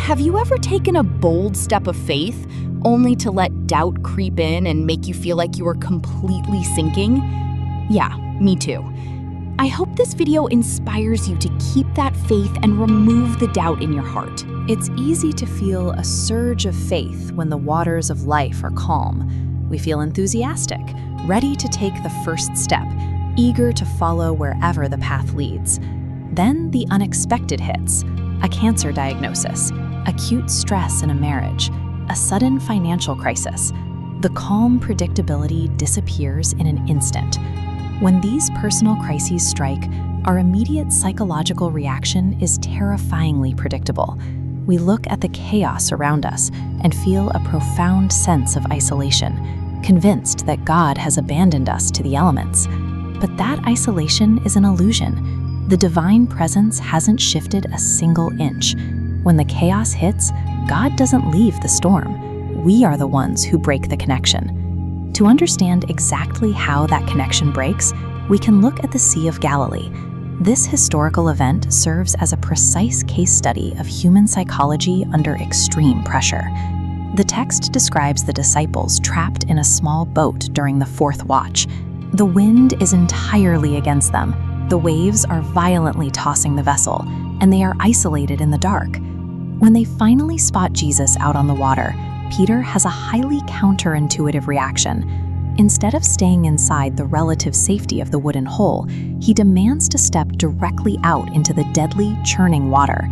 Have you ever taken a bold step of faith only to let doubt creep in and make you feel like you are completely sinking? Yeah, me too. I hope this video inspires you to keep that faith and remove the doubt in your heart. It's easy to feel a surge of faith when the waters of life are calm. We feel enthusiastic, ready to take the first step, eager to follow wherever the path leads. Then the unexpected hits: a cancer diagnosis, acute stress in a marriage, a sudden financial crisis. The calm predictability disappears in an instant. When these personal crises strike, our immediate psychological reaction is terrifyingly predictable. We look at the chaos around us and feel a profound sense of isolation, convinced that God has abandoned us to the elements. But that isolation is an illusion. The divine presence hasn't shifted a single inch. When the chaos hits, God doesn't leave the storm. We are the ones who break the connection. To understand exactly how that connection breaks, we can look at the Sea of Galilee. This historical event serves as a precise case study of human psychology under extreme pressure. The text describes the disciples trapped in a small boat during the fourth watch. The wind is entirely against them. The waves are violently tossing the vessel, and they are isolated in the dark. When they finally spot Jesus out on the water, Peter has a highly counterintuitive reaction. Instead of staying inside the relative safety of the wooden hole, he demands to step directly out into the deadly, churning water.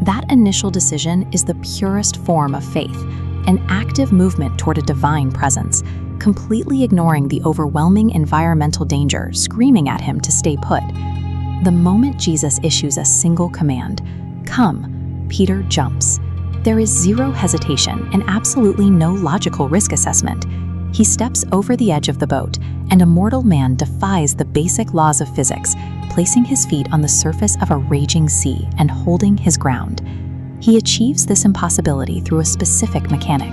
That initial decision is the purest form of faith, an active movement toward a divine presence, completely ignoring the overwhelming environmental danger screaming at him to stay put. The moment Jesus issues a single command, "Come," Peter jumps. There is zero hesitation and absolutely no logical risk assessment. He steps over the edge of the boat, and a mortal man defies the basic laws of physics, placing his feet on the surface of a raging sea and holding his ground. He achieves this impossibility through a specific mechanic.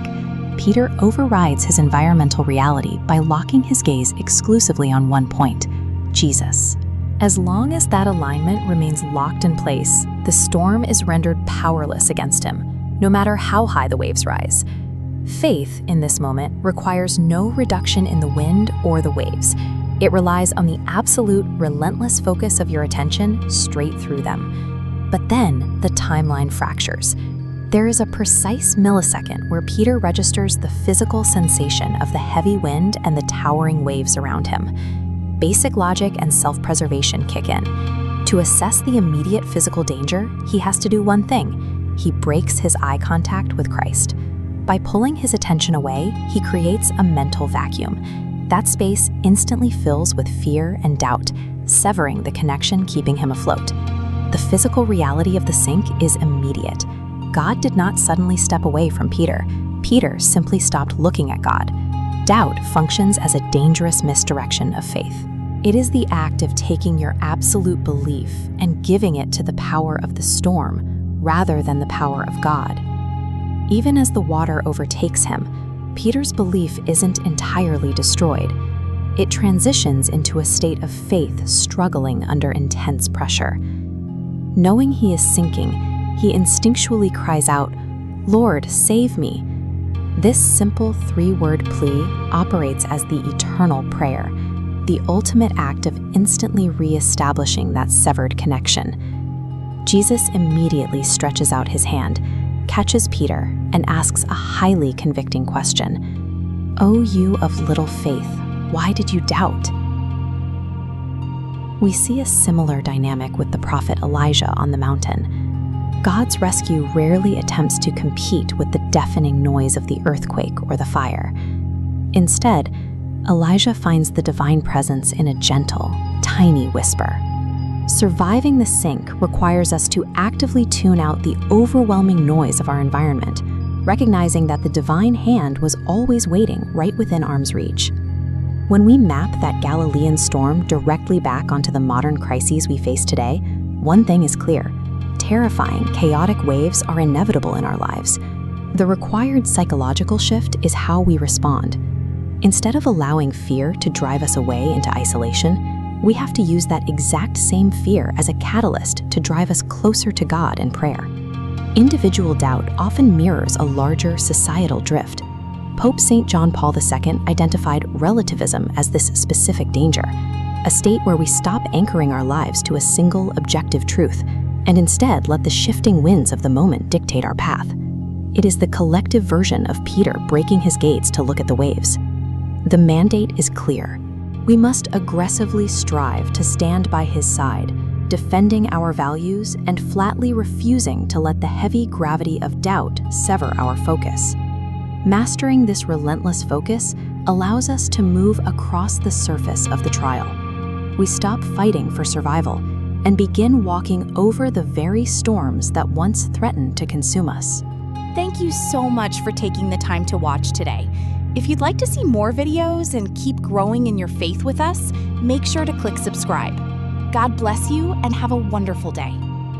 Peter overrides his environmental reality by locking his gaze exclusively on one point: Jesus. As long as that alignment remains locked in place, the storm is rendered powerless against him, no matter how high the waves rise. Faith, in this moment, requires no reduction in the wind or the waves. It relies on the absolute, relentless focus of your attention straight through them. But then, the timeline fractures. There is a precise millisecond where Peter registers the physical sensation of the heavy wind and the towering waves around him. Basic logic and self-preservation kick in. To assess the immediate physical danger, he has to do one thing: he breaks his eye contact with Christ. By pulling his attention away, he creates a mental vacuum. That space instantly fills with fear and doubt, severing the connection keeping him afloat. The physical reality of the sink is immediate. God did not suddenly step away from Peter. Peter simply stopped looking at God. Doubt functions as a dangerous misdirection of faith. It is the act of taking your absolute belief and giving it to the power of the storm, rather than the power of God. Even as the water overtakes him, Peter's belief isn't entirely destroyed. It transitions into a state of faith struggling under intense pressure. Knowing he is sinking, he instinctually cries out, "Lord, save me." This simple three-word plea operates as the eternal prayer, the ultimate act of instantly re-establishing that severed connection. Jesus immediately stretches out his hand, catches Peter, and asks a highly convicting question. "O you of little faith, why did you doubt?" We see a similar dynamic with the prophet Elijah on the mountain. God's rescue rarely attempts to compete with the deafening noise of the earthquake or the fire. Instead, Elijah finds the divine presence in a gentle, tiny whisper. Surviving the sink requires us to actively tune out the overwhelming noise of our environment, recognizing that the divine hand was always waiting right within arm's reach. When we map that Galilean storm directly back onto the modern crises we face today, one thing is clear: terrifying, chaotic waves are inevitable in our lives. The required psychological shift is how we respond. Instead of allowing fear to drive us away into isolation, we have to use that exact same fear as a catalyst to drive us closer to God in prayer. individual doubt often mirrors a larger societal drift. Pope St. John Paul II identified relativism as this specific danger, a state where we stop anchoring our lives to a single objective truth and instead let the shifting winds of the moment dictate our path. It is the collective version of Peter breaking his gates to look at the waves. The mandate is clear. We must aggressively strive to stand by his side, defending our values and flatly refusing to let the heavy gravity of doubt sever our focus. Mastering this relentless focus allows us to move across the surface of the trial. We stop fighting for survival and begin walking over the very storms that once threatened to consume us. Thank you so much for taking the time to watch today. If you'd like to see more videos and keep growing in your faith with us, make sure to click subscribe. God bless you and have a wonderful day.